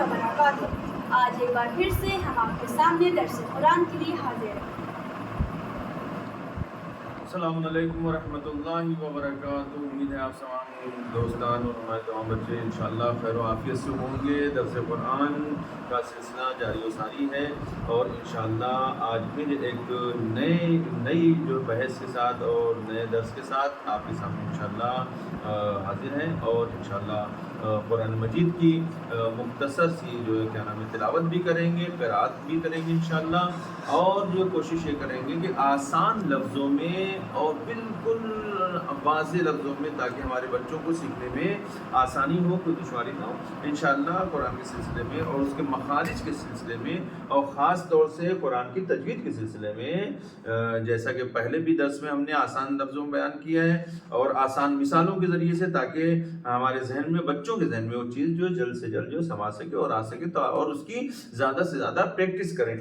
وبرکاتہ۔ آج ایک بار پھر سے ہم آپ کے سامنے درس قرآن کے لیے حاضر ہیں۔ السلام علیکم ورحمۃ اللہ وبرکاتہ۔ امید ہے آپ تمام دوستان اور ہمارے تمام بچے انشاءاللہ خیر و عافیت سے ہوں گے۔ درس قرآن کا سلسلہ جاری و ساری ہے اور انشاءاللہ آج پھر ایک نئی جو بحث کے ساتھ اور نئے درس کے ساتھ آپ کے سامنے انشاءاللہ حاضر ہیں اور انشاءاللہ قرآن مجید کی مختصر سی جو ہے کیا نام ہے تلاوت بھی کریں گے، قرأت بھی کریں گے انشاءاللہ، اور جو کوشش یہ کریں گے کہ آسان لفظوں میں اور بالکل واضح لفظوں میں، تاکہ ہمارے بچوں کو سیکھنے میں آسانی ہو، کوئی دشواری نہ ہو انشاءاللہ قرآن کے سلسلے میں اور اس کے مخارج کے سلسلے میں، اور خاص طور سے قرآن کی تجوید کے سلسلے میں، جیسا کہ پہلے بھی درس میں ہم نے آسان لفظوں میں بیان کیا ہے اور آسان مثالوں کے ذریعے سے، تاکہ ہمارے ذہن میں، بچوں کے ذہن میں وہ چیز جو جلد سے جلد جو سما سکے اور آ سکے، اور اس کی زیادہ سے زیادہ پریکٹس کریں۔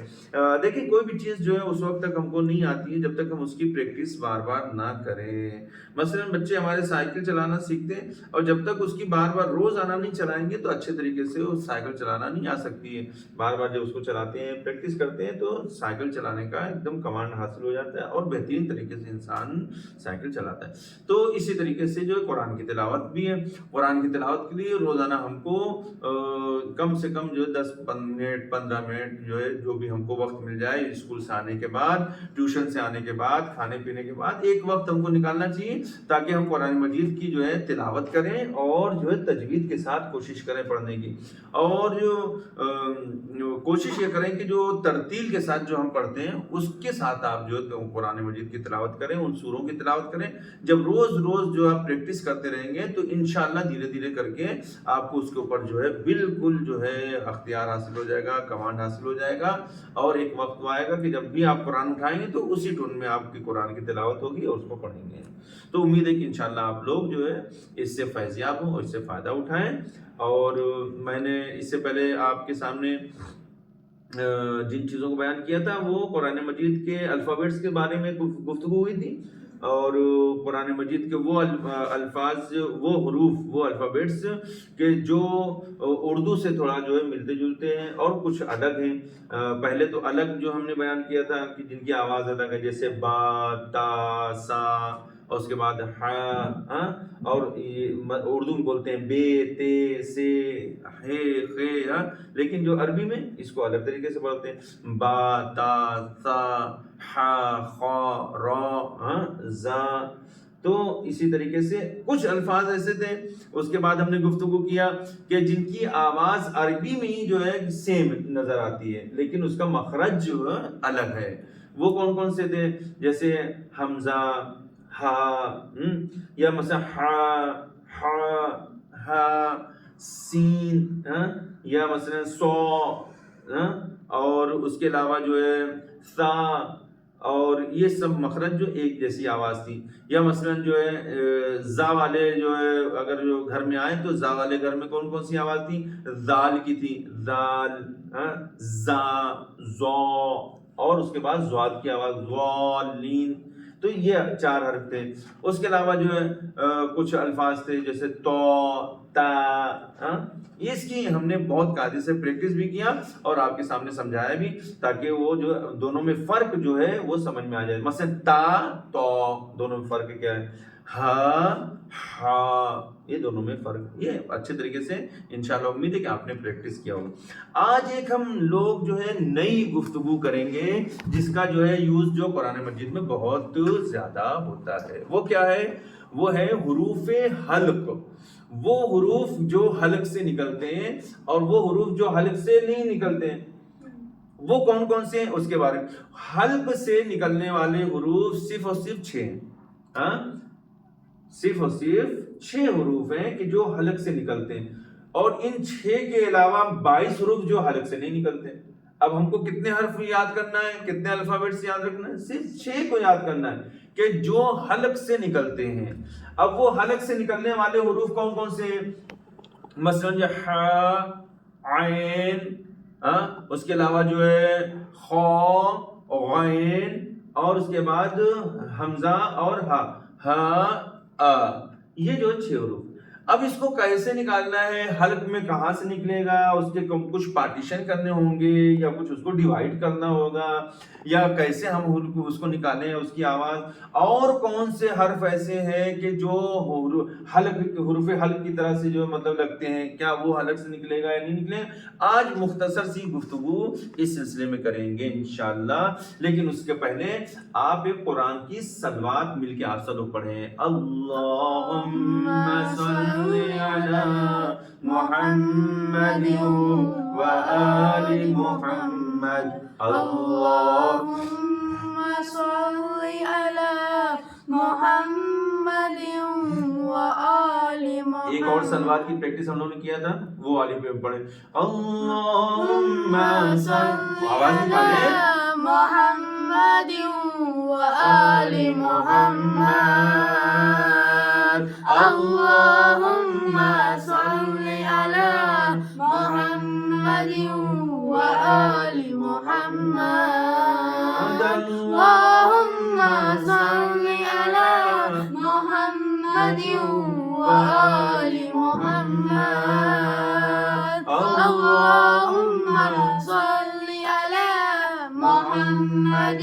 دیکھیں کوئی بھی چیز جو ہے اس وقت تک ہم کو نہیں آتی ہے جب تک ہم اس کی پریکٹس بار بار نہ کریں۔ مثلا بچے ہمارے سائیکل چلانا سیکھتے ہیں اور جب تک اس کی بار بار روزانہ نہیں چلائیں گے تو اچھے طریقے سے وہ سائیکل چلانا نہیں آ سکتی ہے۔ بار بار جب اس کو چلاتے ہیں، پریکٹس کرتے ہیں، تو سائیکل چلانے کا ایک دم کمانڈ حاصل ہو جاتا ہے اور بہترین طریقے سے انسان سائیکل چلاتا ہے۔ تو اسی طریقے سے جو ہے قرآن کی تلاوت بھی ہے۔ قرآن کی تلاوت کے لیے روزانہ ہم کو کم سے کم جو ہے 10 منٹ 15 منٹ جو ہے، جو بھی ہم کو وقت مل جائے، اسکول سے آنے کے بعد، ٹیوشن سے آنے کے بعد، کھانے پینے کے بعد، ایک وقت ہم کو نکالنا چاہیے تاکہ ہم قرآن مجید کی جو ہے تلاوت کریں اور جو ہے تجوید کے ساتھ کوشش کریں پڑھنے کی، اور جو کوشش یہ کریں کہ جو ترتیل کے ساتھ جو ہم پڑھتے ہیں اس کے ساتھ آپ جو ہے قرآن مجید کی تلاوت کریں، ان سوروں کی تلاوت کریں۔ جب روز روز جو آپ پریکٹس کرتے رہیں گے تو انشاءاللہ دھیرے دھیرے کر کے آپ کو اس کے اوپر جو ہے بالکل جو ہے اختیار حاصل ہو جائے گا، کمانڈ حاصل ہو جائے گا، اور ایک وقت وہ آئے گا کہ جب بھی آپ قرآن اٹھائیں گے تو اسی ٹون میں آپ کی قرآن کی تلاوت ہوگی اور اس کو پڑھیں گے۔ تو امید ہے کہ انشاءاللہ آپ لوگ جو ہے اس سے فیضیاب ہوں اور اس سے فائدہ اٹھائیں۔ اور میں نے اس سے پہلے آپ کے سامنے جن چیزوں کو بیان کیا تھا وہ قرآن مجید کے الفابیٹس کے بارے میں گفتگو ہوئی تھی، اور قرآن مجید کے وہ الفاظ، وہ حروف، وہ الفابیٹس کہ جو اردو سے تھوڑا جو ہے ملتے جلتے ہیں اور کچھ الگ ہیں۔ پہلے تو الگ جو ہم نے بیان کیا تھا کہ جن کی آواز الگ ہے، جیسے با، تا، سا، اور اس کے بعد ہا، اور اردو میں بولتے ہیں بے، تے، سے، ہے، خے، ہاں، لیکن جو عربی میں اس کو الگ طریقے سے پڑھتے ہیں، با، تا، سا، ہا، خا، را، زا۔ تو اسی طریقے سے کچھ الفاظ ایسے تھے۔ اس کے بعد ہم نے گفتگو کیا کہ جن کی آواز عربی میں ہی جو ہے سیم نظر آتی ہے لیکن اس کا مخرج جو ہے الگ ہے۔ وہ کون کون سے تھے؟ جیسے حمزہ، ہا، یا مثلا ہا، سین، یا مثلا سو، اور اس کے علاوہ جو ہے سا، اور یہ سب مخرج جو ایک جیسی آواز تھی۔ یا مثلا جو ہے زا والے جو ہے اگر جو گھر میں آئے تو زا والے گھر میں کون کون سی آواز تھی؟ زال کی تھی، زال، زا، زو، اور اس کے بعد زواد کی آواز، زوالین۔ تو یہ 4 حرف تھے۔ اس کے علاوہ جو ہے کچھ الفاظ تھے جیسے تو، تا، اس کی ہم نے بہت قاعدے سے پریکٹس بھی کیا اور آپ کے سامنے سمجھایا بھی تاکہ وہ جو دونوں میں فرق جو ہے وہ سمجھ میں آ جائے۔ مثلا تا، تو، دونوں میں فرق کیا ہے؟ ہا، ہا، یہ دونوں میں فرق، یہ اچھے طریقے سے انشاءاللہ امید ہے کہ آپ نے پریکٹس کیا ہوگا۔ آج ایک ہم لوگ جو ہے نئی گفتگو کریں گے جس کا جو ہے یوز جو قرآن مجید میں بہت زیادہ ہوتا ہے۔ وہ کیا ہے؟ وہ ہے حروف حلق۔ وہ حروف جو حلق سے نکلتے ہیں اور وہ حروف جو حلق سے نہیں نکلتے ہیں، وہ کون کون سے ہیں اس کے بارے میں۔ حلق سے نکلنے والے حروف صرف اور صرف 6 ہیں، صرف اور صرف 6 حروف ہیں کہ جو حلق سے نکلتے ہیں، اور ان 6 کے علاوہ 22 حروف جو حلق سے نہیں نکلتے۔ اب ہم کو کتنے حرف یاد کرنا ہے، کتنے الفابیٹس یاد رکھنا ہے؟ صرف 6 کو یاد کرنا ہے کہ جو حلق سے نکلتے ہیں۔ اب وہ حلق سے نکلنے والے حروف کون کون سے ہیں؟ مثلا جو ح، عین، اس کے علاوہ جو ہے خا، غین، اور اس کے بعد حمزہ اور ہا، ہا، آ، یہ جو 6 حروف۔ اب اس کو کیسے نکالنا ہے، حلق میں کہاں سے نکلے گا، اس کے کچھ پارٹیشن کرنے ہوں گے یا کچھ اس کو ڈیوائڈ کرنا ہوگا، یا کیسے ہم اس کو نکالیں اس کی آواز، اور کون سے حرف ایسے ہیں کہ جو حروف حلق کی طرح سے جو مطلب لگتے ہیں، کیا وہ حلق سے نکلے گا یا نہیں نکلے گا، آج مختصر سی گفتگو اس سلسلے میں کریں گے انشاءاللہ۔ لیکن اس کے پہلے آپ ایک قرآن کی صلوات مل کے آپ سب پڑھیں، اللہم صلی علی محمد و آل محمد، اللہم صلی علی محمد و آل محمد۔ ایک اور صلوات کی پریکٹس ہم لوگوں نے کیا تھا، وہ والی پہ پڑھیں، اللہم صلی علی محمد و آل محمد، اللہم صلی علی محمد و آل محمد، اللہم صلی علی محمد و آل محمد، اللہم صلی علی محمد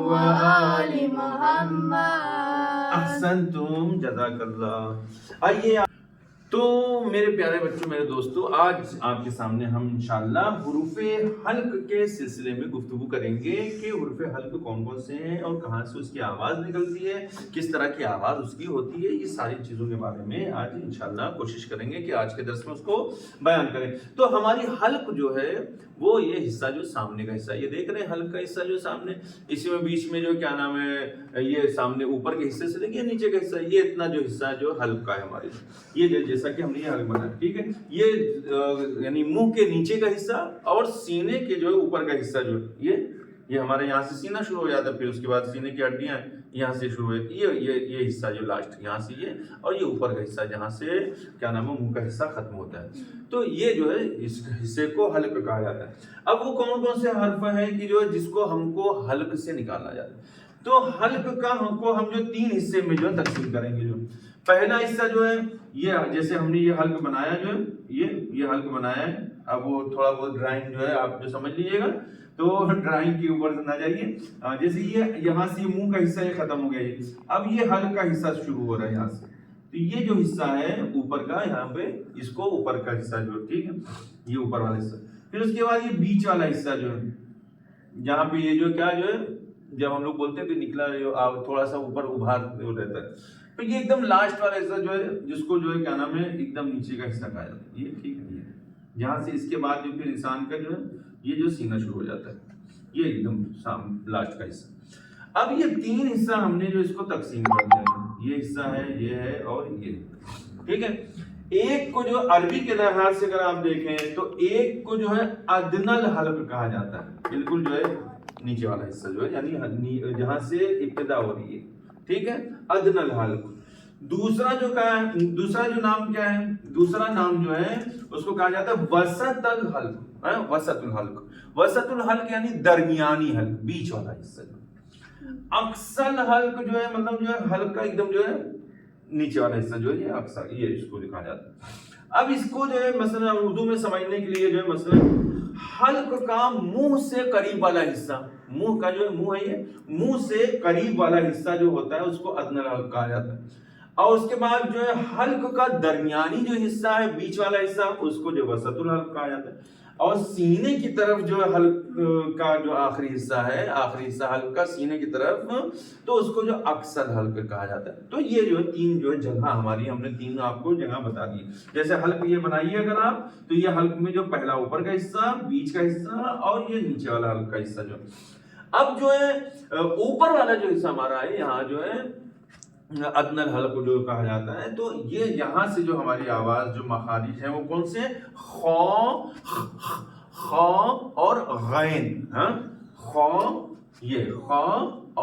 و آل محمد۔ احسنتم، جزاک اللہ۔ آئیے تو میرے پیارے بچوں، میرے دوستو، آج آپ کے سامنے ہم انشاءاللہ حروف حلق کے سلسلے میں گفتگو کریں گے کہ حروف حلق کون کون سے ہیں اور کہاں سے اس کی آواز نکلتی ہے، کس طرح کی آواز اس کی ہوتی ہے، یہ ساری چیزوں کے بارے میں آج انشاءاللہ کوشش کریں گے کہ آج کے درس میں اس کو بیان کریں۔ تو ہماری حلق جو ہے وہ یہ حصہ جو سامنے کا حصہ، یہ دیکھ رہے ہیں حلق کا حصہ جو سامنے، اسی میں بیچ میں جو کیا نام ہے، یہ سامنے اوپر کے حصے سے دیکھیے نیچے کا حصہ، یہ اتنا جو حصہ جو حلق کا ہے ہمارے، یہ جیسا کہ ہم نے یہ حلق بنایا، ٹھیک ہے، یہ یعنی منہ کے نیچے کا حصہ اور سینے کے جو ہے اوپر کا حصہ جو یہ ہمارے یہاں سے سینہ شروع ہو جاتا ہے، پھر اس کے بعد سینے کی ہڈیاں یہاں سے شروع ہوتی ہے، یہ حصہ جو لاسٹ یہاں سے یہ، اور یہ اوپر کا حصہ جہاں سے کیا نام ہے منہ کا حصہ ختم ہوتا ہے، تو یہ جو ہے اس حصے کو حلق کہا جاتا ہے۔ اب وہ کون کون سے حرف ہیں کہ جو جس کو ہم کو حلق سے نکالا جاتا ہے، تو حلق کا ہم کو جو تین حصے میں جو تقسیم کریں گے۔ جو پہلا حصہ جو ہے یہ جیسے ہم نے یہ حلق بنایا جو ہے یہ حلق بنایا ہے، اب وہ تھوڑا بہت ڈرائنگ جو ہے آپ جو سمجھ لیجیے گا، تو ڈرائنگ کے اوپر نہ جائیے، جیسے یہ یہاں سے منہ کا حصہ یہ ختم ہو گیا، اب یہ حلق کا حصہ شروع ہو رہا ہے یہاں سے، تو یہ جو حصہ ہے اوپر کا، یہاں پہ اس کو اوپر کا حصہ جو ٹھیک ہے، یہ اوپر والا حصہ، پھر اس کے بعد یہ بیچ والا حصہ جو ہے جہاں پہ یہ جو کیا جو ہے جب ہم لوگ بولتے ہیں کہ نکلا تھوڑا سا اوپر ابھار رہتا ہے، تو یہ ایک دم لاسٹ والا حصہ جو ہے جس کو جو ہے کیا نام ہے ایک دم نیچے کا حصہ کہا جاتا ہے، یہ ٹھیک ہے، یہ جہاں سے اس کے بعد جو پھر انسان کا جو ہے یہ جو سینہ شروع ہو جاتا ہے، یہ ایک دم لاسٹ کا حصہ۔ اب یہ تین حصہ ہم نے جو اس کو تقسیم کر دیا، یہ حصہ ہے، یہ ہے اور یہ، ٹھیک ہے۔ ایک کو جو عربی کے لحاظ سے اگر آپ دیکھیں تو ایک کو جو ہے ادنی الحلق کہا جاتا ہے، بالکل جو ہے نیچے والا حصہ جو ہے یعنی جہاں سے ابتدا ہو رہی ہے، ٹھیک ہے، ادنی الحلق۔ دوسرا جو نام کیا ہے، دوسرا نام جو ہے اس کو کہا جاتا ہے وسط الحلق، وسط الحلق، وسط الحلق یعنی درمیانی حلق، بیچ والا حصہ۔ اقصی حلق جو ہے مطلب جو ہے حلق کا ایک دم جو ہے نیچے والا حصہ جو ہے یہ اقصی، یہ اس کو لکھا جاتا ہے۔ اب اس کو جو ہے مثلا اردو میں سمجھنے کے لیے جو ہے مثلا حلق کا منہ سے قریب والا حصہ، منہ کا جو ہے منہ ہے یہ منہ سے قریب والا حصہ جو ہوتا ہے اس کو ادنی الحلق کہا جاتا ہے، اور اس کے بعد جو ہے حلق کا درمیانی جو حصہ ہے بیچ والا حصہ اس کو جو وسط الحلق کہا جاتا ہے، اور سینے کی طرف جو حلق کا جو آخری حصہ ہے، آخری حصہ حلق کا سینے کی طرف، تو اس کو جو اقصی حلق کہا جاتا ہے۔ تو یہ جو ہے تین جو ہے جگہ ہماری، ہم نے تین آپ کو جگہ بتا دی، جیسے حلق یہ بنائیے اگر آپ تو یہ حلق میں جو پہلا اوپر کا حصہ، بیچ کا حصہ اور یہ نیچے والا حلق کا حصہ جو اب جو ہے اوپر والا جو حصہ ہمارا ہے یہاں جو ہے ادنی الحلق جو کہا جاتا ہے، تو یہ یہاں سے جو ہماری آواز جو مخارج ہیں وہ کون سے، خا اور غین، خا یہ خا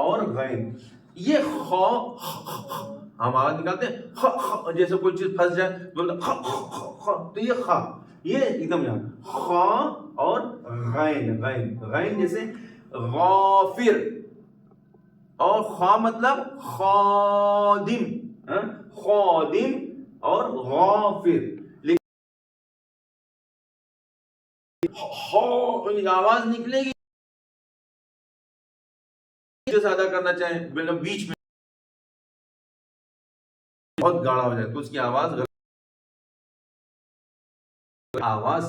اور غین، یہ خا ہم آواز نکالتے ہیں جیسے کوئی چیز پھنس جائے تو یہ خا، یہ ایک دم یہاں خا اور غین، غین جیسے غافر، اور خا مطلب خادم، خادم اور غافر، لیکن آواز نکلے گی جو زیادہ کرنا چاہیں بیچ میں بہت گاڑا ہو جائے تو اس کی آواز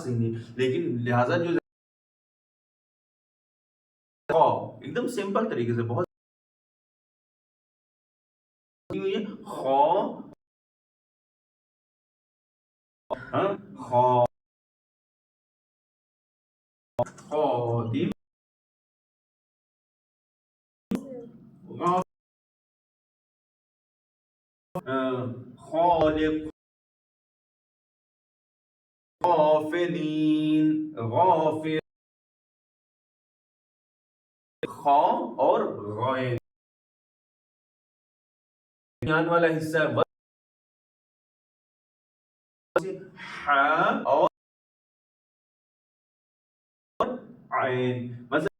سے نہیں، لیکن لہذا جو ایک دم سمپل طریقے سے بہت خالق، غافلین، غافر، خا اور غائن والا حصہ اور عین، مثلا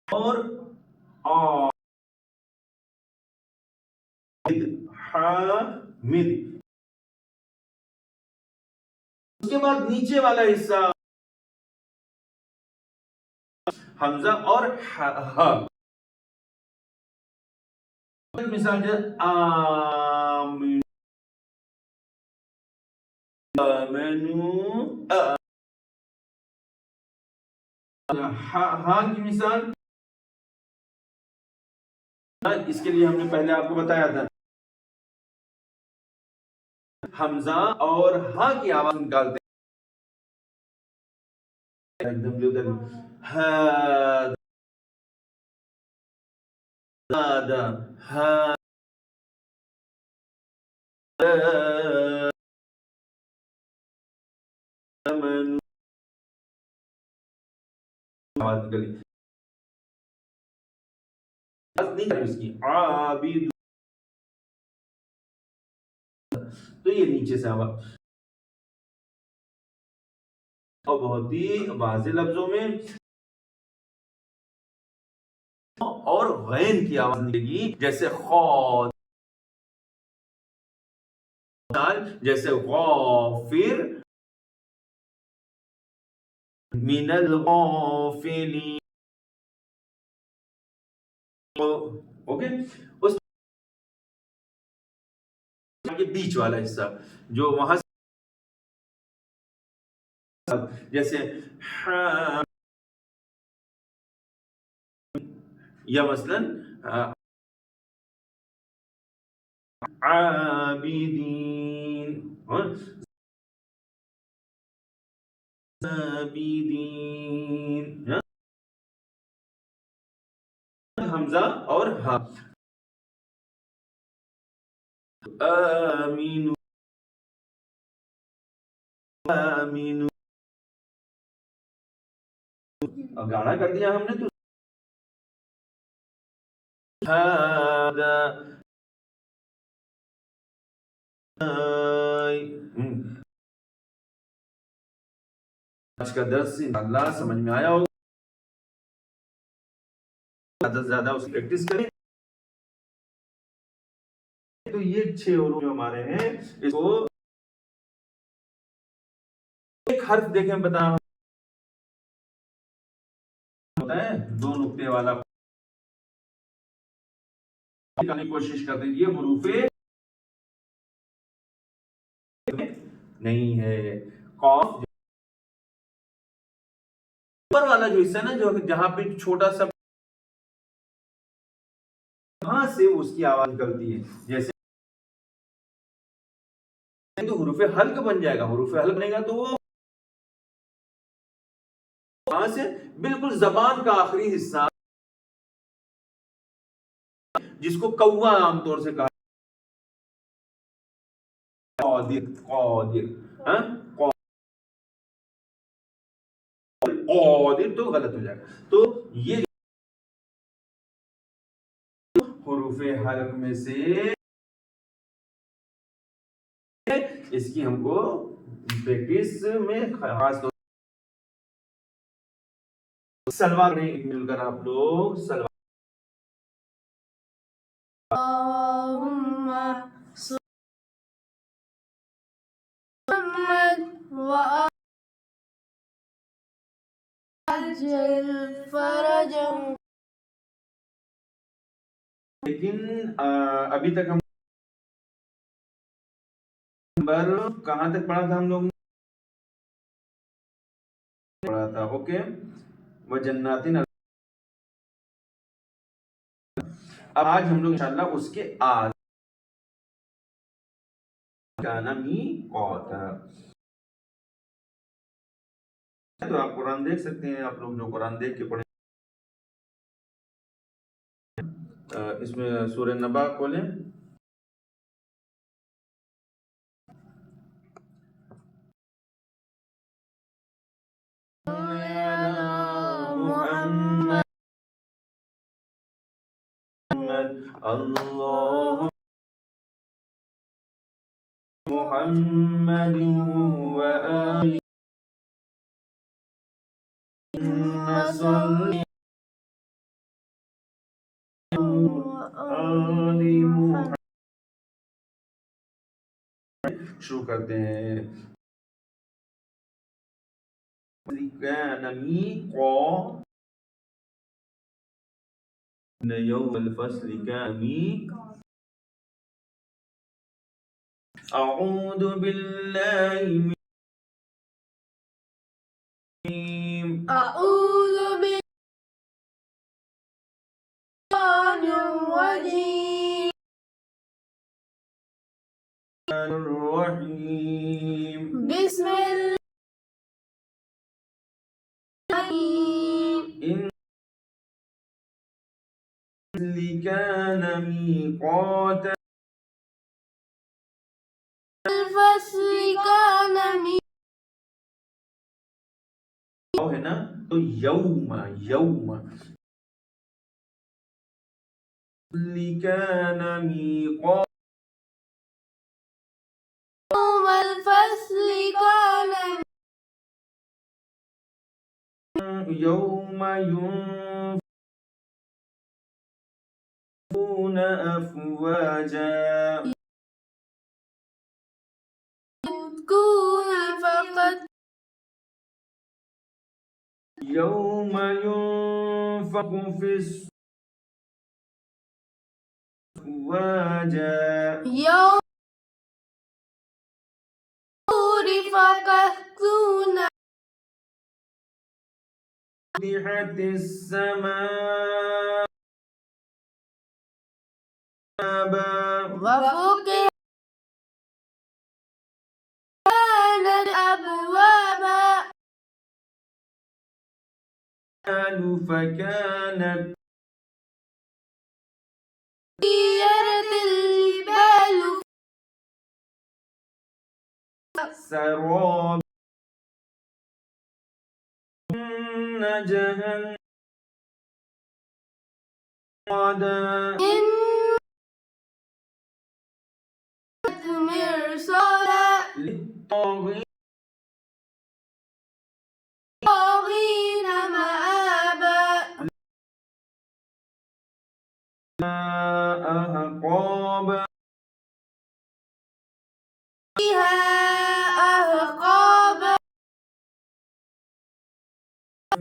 اور حامد، اس کے بعد نیچے والا حصہ حمزہ اور ہا، مثال جو آمین، ہاں کی مثال اس کے لیے ہم نے پہلے آپ کو بتایا تھا حمزہ اور ہاں کی آواز نکالتے ہیں ایک دم جو ادھر ہادا ہادا آواز نکلی اس کی عابد، تو یہ نیچے سے آواز اور بہت ہی واضح لفظوں میں اور غین کی آواز نکلے گی، جیسے خود، جیسے غافر، من الغافلین، اوکے، اس کے بیچ والا حصہ جو وہاں سے جیسے یا مثلا عابدین، عابدین، حمزہ اور ہا، آمین آمین، گاڑا کر دیا ہم نے تو ہذا آج کا درس اللہ سمجھ میں آیا ہوگا، زیادہ سے زیادہ اس کی پریکٹس کریں، تو یہ 6 حروف جو ہمارے ہیں اس کو ایک حرف دیکھیں بتا ہوتا ہے 2 نقطے والا کرنے کی کوشش کرتے ہیں، یہ حروف نہیں ہے، قاف اوپر والا جو حصہ نا جو جہاں پہ چھوٹا سا وہاں سے اس کی آواز نکلتی ہے، جیسے تو حروف حلق بن جائے گا، حروف حلق بنے گا تو وہ وہاں سے بالکل زبان کا آخری حصہ جس کو کوا عام طور سے کہا قادر، قادر، قادر تو غلط ہو جائے گا، تو یہ حروف حلق میں سے اس کی ہم کو پریکٹس میں خاص طور سلوار نہیں مل کر آپ لوگ سلوار محمد وأجل فرجهم. لیکن ابھی تک ہم نمبر کہاں تک پڑھا تھا؟ ہم لوگ نے پڑھا تھا اوکے وجنات. اب آج ہم لوگ انشاءاللہ اس کے آج کان میقاتا. تو آپ قرآن دیکھ سکتے ہیں، آپ لوگ جو قرآن دیکھ کے پڑھیں. اس میں سورہ نبا کھولیں. محمد اللہ محمد وآل صلی آل محمد. شروع کرتے ہیں. كان ميقاتا يوم الفصل كان ميقاتا. أعوذ بالله من أعوذ بالشيطان الرجيم. الرحيم. بسم الله إن كان ميقاتا. الفصل كان ہے نا تو یوم یوم كان ميقاتا. يوم الفصل كان يوم ينفخون أفواجا. يذكرون فقط يوم ينفخ في الصور أفواجا. يوم فقهتون فتحت السماء وفتحت كانت أبوابا فكانت سيرت الجبال سراب. إن جهنم كانت مرصادا للطاغين مآبا. أحقابا. فيها أحقابا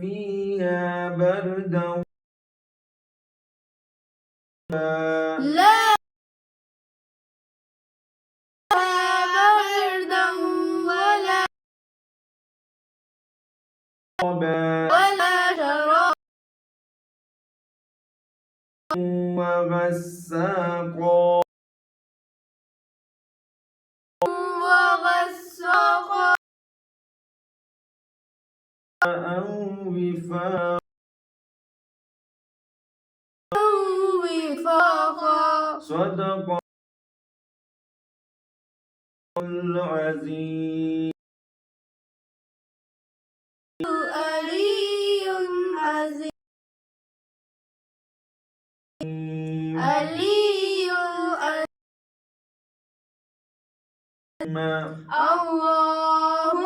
فيها بردا لا بردا ولا شراب وغساقا. وغساقا وفاقا. صدق العظيم. علي عظيم علي اللهم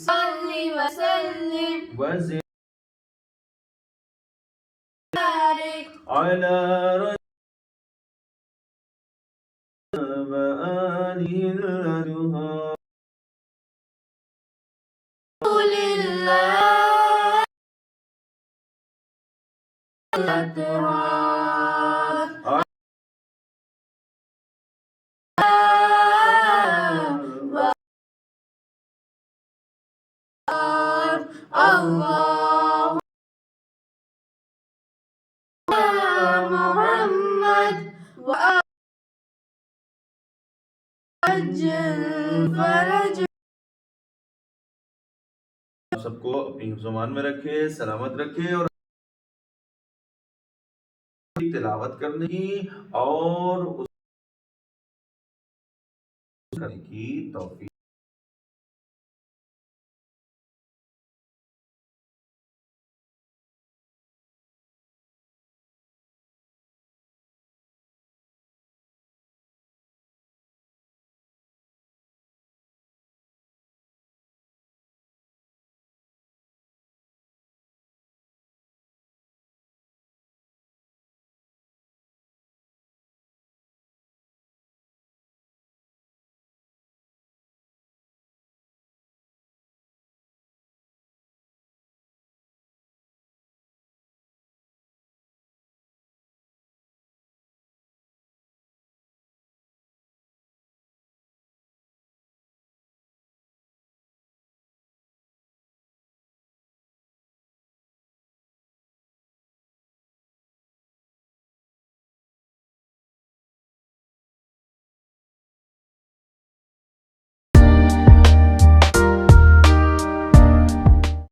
صل وسلم وزد وبارك على رسول وآله الأطهار لله الأطهار الله محمد وأجل فرج آپ سب کو اپنی حفظ و امان میں رکھے، سلامت رکھے اور تلاوت کرنے کی اور اس کرنے کی توفیق